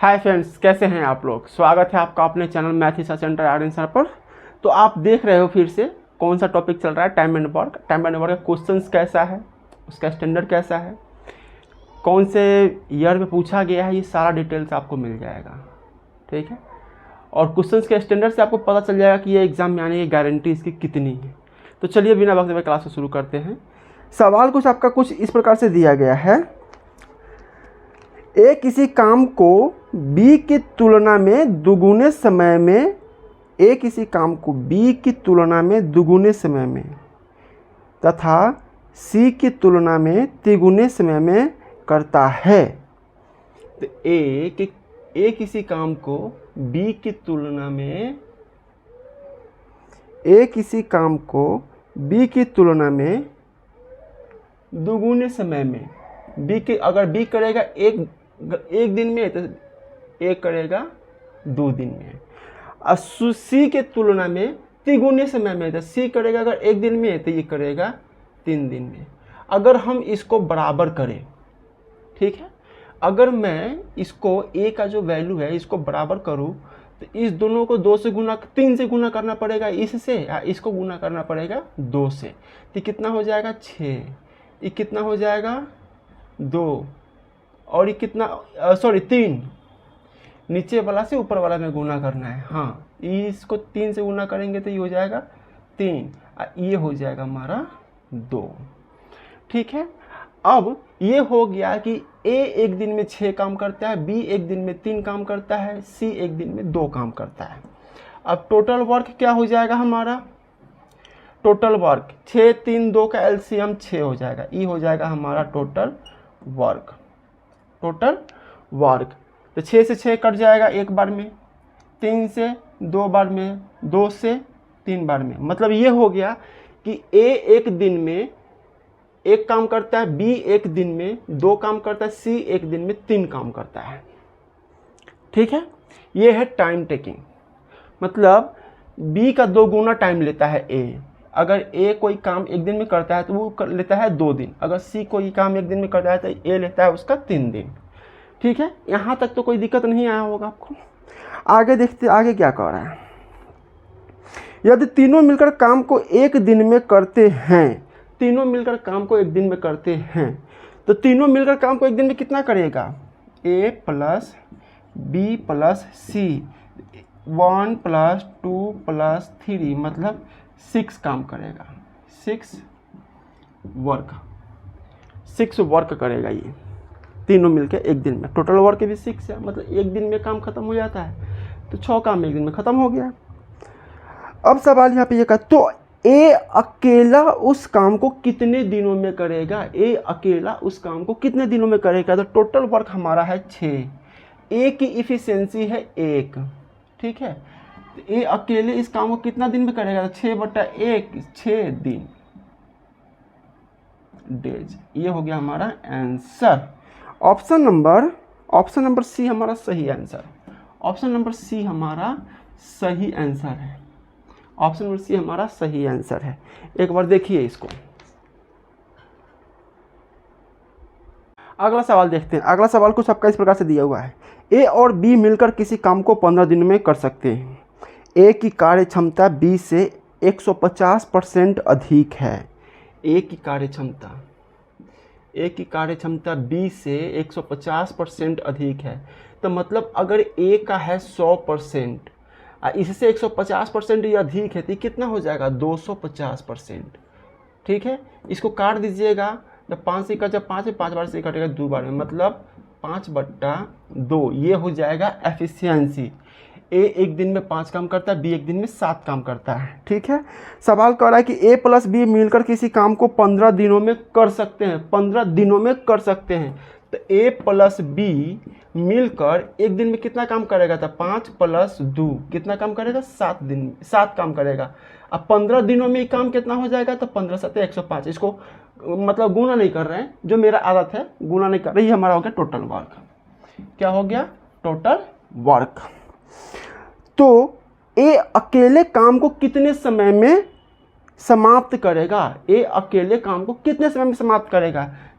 Hi friends, कैसे हैं आप लोग। स्वागत है आपका अपने channel math research centre Aryan पर। तो आप देख रहे हो फिर से कौन सा टॉपिक चल रहा है, time and work. Time and work का क्वेश्चंस कैसा है, उसका स्टैंडर्ड कैसा है, कौन से ईयर में पूछा गया है, ये सारा डिटेल्स आपको मिल जाएगा। ठीक है, और क्वेश्चंस के स्टैंडर्ड से आपको पता चल जाएगा कि ये एग्जाम में आने की गारंटी इसकी कितनी है। तो चलिए बिना वक्त में क्लास को शुरू करते हैं। सवाल कुछ आपका कुछ इस प्रकार से दिया गया है। ए किसी काम को बी की तुलना में दुगुने समय में दुगुने समय में तथा सी की तुलना में तिगुने समय में करता है। तो ए किसी काम को बी की तुलना में दुगुने समय में अगर बी करेगा एक दिन में तो ए करेगा 2 दिन में। और सी के तुलना में तिगुने समय में, तो सी करेगा अगर 1 दिन में तो ये करेगा 3 दिन में। अगर हम इसको बराबर करें, ठीक है, अगर मैं इसको ए का जो वैल्यू है इसको बराबर करूं तो इस दोनों को 3 से गुना करना पड़ेगा इससे, या इसको गुना करना पड़ेगा 2 से। तो कितना हो जाएगा 6, ये कितना हो जाएगा 2, और ये कितना 3। नीचे वाला से ऊपर वाला में गुना करना है। हाँ, इसको 3 से गुना करेंगे तो ये हो जाएगा 3, और ये हो जाएगा हमारा 2। ठीक है, अब ये हो गया कि ए 1 दिन में 6 काम करता है, बी 1 दिन में 3 काम करता है, सी 1 दिन में 2 काम करता है। अब टोटल वर्क क्या हो जाएगा हमारा, टोटल वर्क 6 3 2 का एलसीएम 6 हो जाएगा। ये हो जाएगा हमारा टोटल वर्क। तो 6 से 6 कट जाएगा एक बार में, 3 से 2 बार में, 2 से 3 बार में। मतलब ये हो गया कि ए 1 दिन में 1 काम करता है, बी 1 दिन में 2 काम करता है, सी 1 दिन में 3 काम करता है। ठीक है, ये है टाइम टेकिंग। मतलब बी का 2 गुना टाइम लेता है ए। अगर ए कोई काम 1 दिन में करता है तो वो लेता है 2 दिन। अगर सी कोई काम 1 दिन में करता है तो ए लेता है उसका 3 दिन। ठीक है, यहाँ तक तो कोई दिक्कत नहीं आया होगा आपको। आगे देखते आगे क्या कर रहा है। यदि तीनों मिलकर काम को 1 दिन में करते हैं, तो तीनों मिलकर काम को 1 दिन में कितना करेगा, ए प्लस बी प्लस सी 1 प्लस 2 प्लस 3, मतलब 6 काम करेगा। 6 वर्क करेगा ये तीनों मिलकर 1 दिन में। टोटल वर्क भी 6 है, मतलब 1 दिन में काम खत्म हो जाता है, तो 6 काम 1 दिन में खत्म हो गया। अब सवाल यहाँ पे ये कहा, तो ए अकेला उस काम को कितने दिनों में करेगा, तो टोटल वर्क हमारा है 6, ए की इफिशियंसी है 1। ठीक है, तो ए अकेले इस काम को कितना दिन में करेगा, तो 6/1 6 दिन डेज। ये हो गया हमारा आंसर। ऑप्शन नंबर सी हमारा सही आंसर है। एक बार देखिए इसको। अगला सवाल देखते हैं। अगला सवाल कुछ आपका इस प्रकार से दिया हुआ है। ए और बी मिलकर किसी काम को 15 दिन में कर सकते हैं। ए की कार्य क्षमता बी से 150% अधिक है। ए की कार्य क्षमता बी से 150% अधिक है। तो मतलब अगर ए का है 100% और इससे 150% ही अधिक है तो कितना हो जाएगा 250%। ठीक है, इसको काट दीजिएगा। जब 5 से जब 5 है 5 बार से कटेगा 2 बार में, मतलब 5/2। ये हो जाएगा एफिशिएंसी। ए 1 दिन में 5 काम करता है, बी 1 दिन में 7 काम करता है। ठीक है, सवाल कर रहा है कि ए प्लस बी मिलकर किसी काम को 15 दिनों में कर सकते हैं। तो ए प्लस बी मिलकर 1 दिन में कितना काम करेगा, था 5 + 2 कितना काम करेगा, 7 काम करेगा। अब 15 दिनों में काम कितना हो जाएगा, तो 15 × 7 = 105। इसको मतलब गुना नहीं कर रहे हैं, जो मेरा आदत है गुना नहीं कर रहे। ये हमारा हो गया टोटल वर्क। क्या हो गया, टोटल वर्क। तो ए अकेले काम को कितने समय में समाप्त करेगा,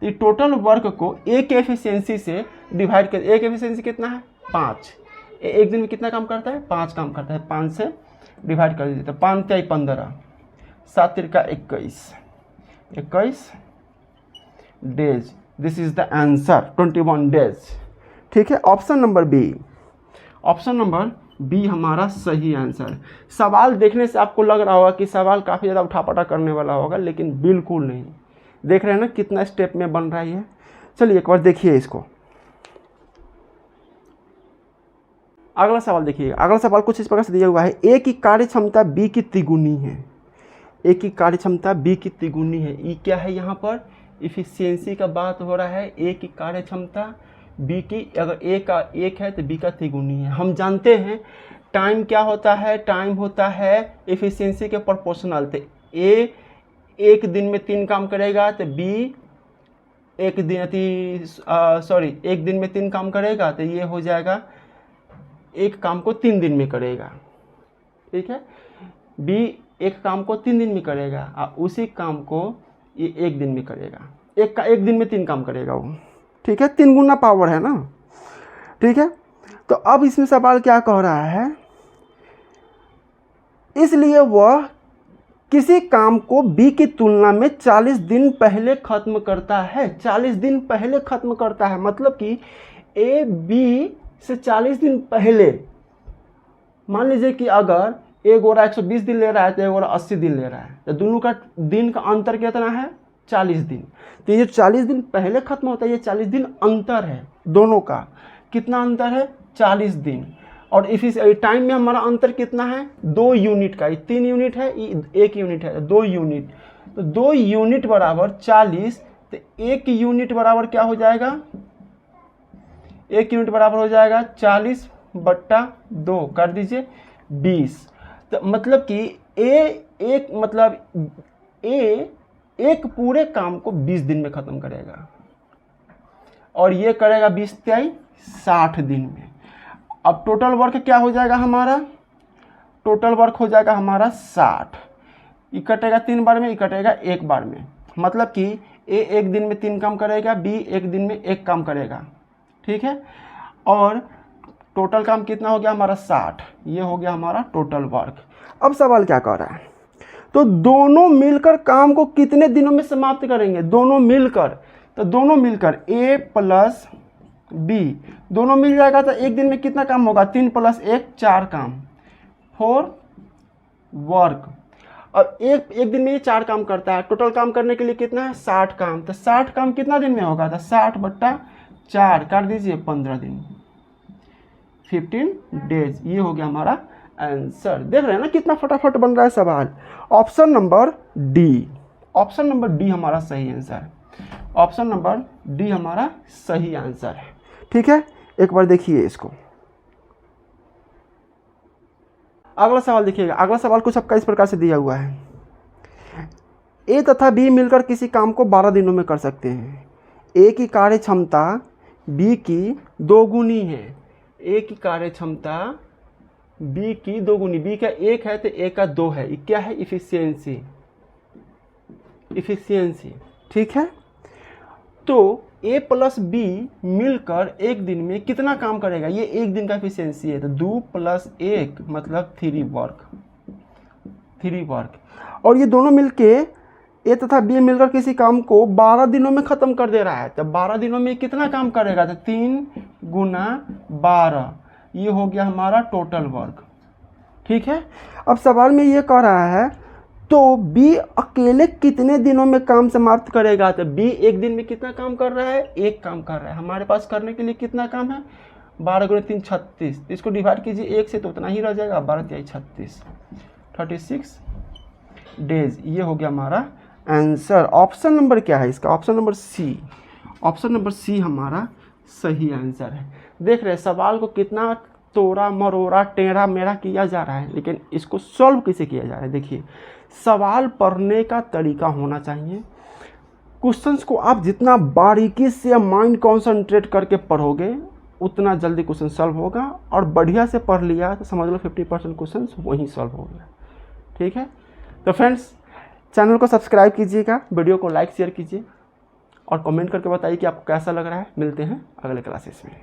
तो ये टोटल वर्क को ए के एफिशिएंसी से डिवाइड कर। ए की एफिशिएंसी कितना है 5, एक दिन में कितना काम करता है? 5 काम करता है। 5 से डिवाइड कर दीजिए तो 5 × 15, 7 × 21 days. This is the answer 21 days. ठीक है, option number B, option number B हमारा सही आंसर। सवाल देखने से आपको लग रहा होगा कि सवाल काफ़ी ज़्यादा उठापटा करने वाला होगा, लेकिन बिल्कुल नहीं। देख रहे हैं ना कितना स्टेप में बन रहा है। चलिए एक बार देखिए इसको। अगला सवाल देखिए। अगला सवाल कुछ इस प्रकार से दिया हुआ है, ए की कार्य क्षमता बी की तिगुनी है। ए की कार्य क्षमता बी की तिगुनी है। ई क्या है? यहाँ पर इफिशियंसी का बात हो रहा है। ए की कार्य क्षमता बी की, अगर ए का 1 है तो बी का तिगुनी है। हम जानते हैं टाइम क्या होता है? टाइम होता है इफिशियंसी के प्रोपोर्शनल। तो ए एक दिन में 3 काम करेगा तो बी एक दिन में 3 काम करेगा तो ये हो जाएगा एक काम को 3 दिन में करेगा। ठीक है, बी एक काम को 3 दिन में करेगा और उसी काम को ये 1 दिन में करेगा। एक दिन में 3 काम करेगा वो। ठीक है, 3 गुना पावर है ना। ठीक है, तो अब इसमें सवाल क्या कह रहा है? इसलिए वह किसी काम को बी की तुलना में 40 दिन पहले खत्म करता है। 40 दिन पहले खत्म करता है मतलब कि ए बी से 40 दिन पहले। मान लीजिए कि अगर एक गोरा 120 दिन ले रहा है तो एक गोरा 80 दिन ले रहा है, तो दोनों का दिन का अंतर कितना है? 40 दिन। तो ये 40 दिन पहले खत्म होता है, ये 40 दिन अंतर है दोनों का। कितना अंतर है? 40 दिन। और इस टाइम में हमारा अंतर कितना है? 2 यूनिट का। 3 यूनिट है, 1 यूनिट है, 2 यूनिट। तो 2 यूनिट बराबर 40, तो 1 यूनिट बराबर क्या हो जाएगा? 1 यूनिट बराबर हो जाएगा 40/2 कर दीजिए 20। तो मतलब कि ए एक पूरे काम को 20 दिन में खत्म करेगा और ये करेगा 20 × 60 दिन में। अब टोटल वर्क क्या हो जाएगा हमारा? टोटल वर्क हो जाएगा हमारा 60। ये कटेगा 3 बार में, ये कटेगा 1 बार में। मतलब कि ए एक दिन में 3 काम करेगा, बी एक दिन में 1 काम करेगा। ठीक है, और टोटल काम कितना हो गया हमारा? 60। ये हो गया हमारा टोटल वर्क। अब सवाल क्या कर रहा है? तो दोनों मिलकर काम को कितने दिनों में समाप्त करेंगे? दोनों मिलकर, तो दोनों मिलकर ए प्लस बी दोनों मिल जाएगा तो एक दिन में कितना काम होगा? 3 + 1 4 काम, 4 वर्क। और एक दिन में ये 4 काम करता है। टोटल काम करने के लिए कितना है? 60 काम। तो 60 काम कितना दिन में होगा? तो 60/4 कर दीजिए 15 दिन, 15 डेज। ये हो गया हमारा आंसर। देख रहे हैं ना कितना फटाफट बन रहा है सवाल। Option number D, option number D हमारा सही आंसर। ऑप्शन नंबर डी हमारा सही आंसर है। ठीक है, एक बार देखिए इसको। अगला सवाल देखिएगा। अगला सवाल कुछ आपका इस प्रकार से दिया हुआ है, ए तथा बी मिलकर किसी काम को 12 दिनों में कर सकते हैं। ए की कार्य क्षमता बी की 2 गुनी है। ए की कार्य क्षमता बी की 2 गुनी। बी का 1 है तो ए का 2 है। ये क्या है? Efficiency, efficiency. ठीक है, तो ए प्लस बी मिलकर एक दिन में कितना काम करेगा? ये एक दिन का इफिशियंसी है। तो 2 + 1 मतलब 3 वर्क, 3 वर्क। और ये दोनों मिलके ए तथा बी मिलकर किसी काम को 12 दिनों में ख़त्म कर दे रहा है। तो 12 दिनों में कितना काम करेगा? तो 3 × 12। ये हो गया हमारा टोटल वर्क। ठीक है, अब सवाल में ये कह रहा है तो बी अकेले कितने दिनों में काम समाप्त करेगा? तो बी एक दिन में कितना काम कर रहा है? 1 काम कर रहा है। हमारे पास करने के लिए कितना काम है? 12 × 3 36। इसको डिवाइड कीजिए 1 से तो उतना ही रह जाएगा। 12 × 36 36 डेज। ये हो गया हमारा आंसर। ऑप्शन नंबर क्या है इसका? Option number C. Option number C हमारा सही आंसर है। देख रहे हैं सवाल को कितना तोड़ा मरोड़ा टेढ़ा मेढ़ा किया जा रहा है, लेकिन इसको सॉल्व कैसे किया जा रहा है? देखिए, सवाल पढ़ने का तरीका होना चाहिए। क्वेश्चंस को आप जितना बारीकी से माइंड कॉन्सेंट्रेट करके पढ़ोगे उतना जल्दी क्वेश्चन सॉल्व होगा। और बढ़िया से पढ़ लिया तो समझ लो 50% क्वेश्चन वहीं सॉल्व हो गया। ठीक है, तो फ्रेंड्स चैनल को सब्सक्राइब कीजिएगा, वीडियो को लाइक शेयर कीजिए और कमेंट करके बताइए कि आपको कैसा लग रहा है। मिलते हैं अगले क्लासेस में।